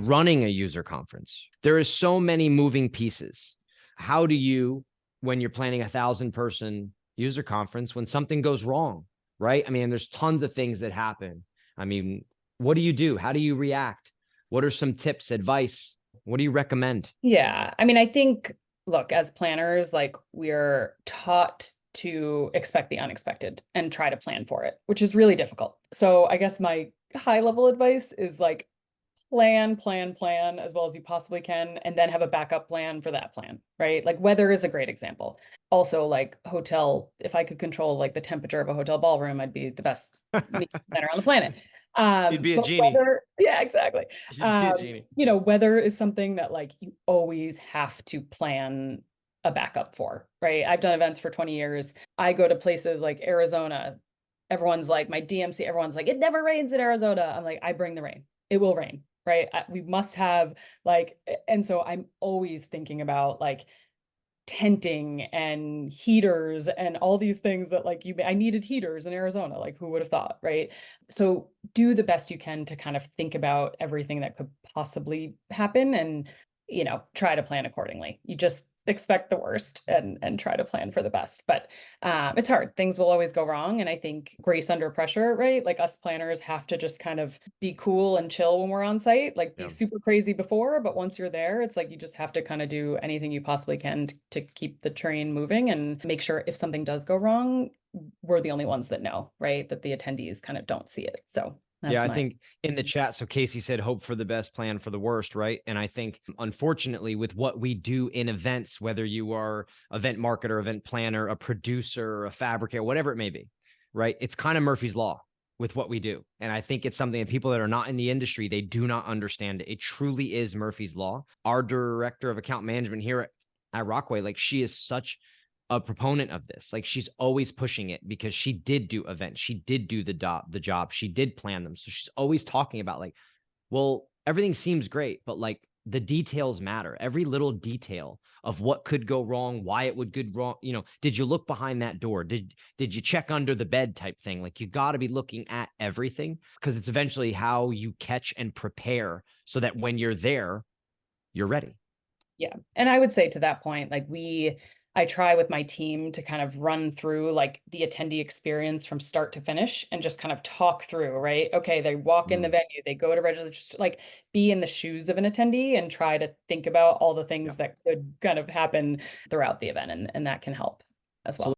running a user conference. There is so many moving pieces. How do you, when you're planning 1,000-person user conference, when something goes wrong, right? I mean, there's tons of things that happen. I mean, what do you do? How do you react? What are some tips, advice? What do you recommend? Yeah. I mean, I think, look, as planners, like we're taught to expect the unexpected and try to plan for it, which is really difficult. So I guess my high level advice is like plan as well as you possibly can, and then have a backup plan for that plan, right? Like weather is a great example. Also, like hotel, if I could control like the temperature of a hotel ballroom, I'd be the best planner on the planet. You'd be a But genie. weather, yeah, exactly. You'd be a genie. Weather is something that like you always have to plan a backup for, right? I've done events for 20 years. I go to places like Arizona. Everyone's like, my DMC, everyone's like, it never rains in Arizona. I'm like, I bring the rain. It will rain, right? We must have like, and so I'm always thinking about like tenting and heaters and all these things that like I needed heaters in Arizona, like who would have thought, right? So do the best you can to kind of think about everything that could possibly happen and, try to plan accordingly. You just expect the worst and try to plan for the best. But it's hard. Things will always go wrong. And I think grace under pressure, right? Like us planners have to just kind of be cool and chill when we're on site, like be Yeah. super crazy before, but once you're there, it's like you just have to kind of do anything you possibly can to keep the train moving and make sure if something does go wrong, we're the only ones that know, right? That the attendees kind of don't see it. So Yeah, that's I my think in the chat, so Casey said, hope for the best, plan for the worst, right? And I think, unfortunately, with what we do in events, whether you are event marketer, event planner, a producer, a fabricator, whatever it may be, right? It's kind of Murphy's Law with what we do. And I think it's something that people that are not in the industry, they do not understand it. It truly is Murphy's Law. Our director of account management here at Rockway, like she is such a proponent of this. Like she's always pushing it because she did do events. She did do the job. She did plan them. So she's always talking about like, well, everything seems great, but like the details matter. Every little detail of what could go wrong, why it would go wrong. Did you look behind that door? Did you check under the bed type thing? Like you got to be looking at everything because it's eventually how you catch and prepare so that when you're there, you're ready. Yeah. And I would say to that point, like I try with my team to kind of run through like the attendee experience from start to finish and just kind of talk through, right? Okay, they walk in the venue, they go to register, just like be in the shoes of an attendee and try to think about all the Yeah. things that could kind of happen throughout the event. And that can help as So well.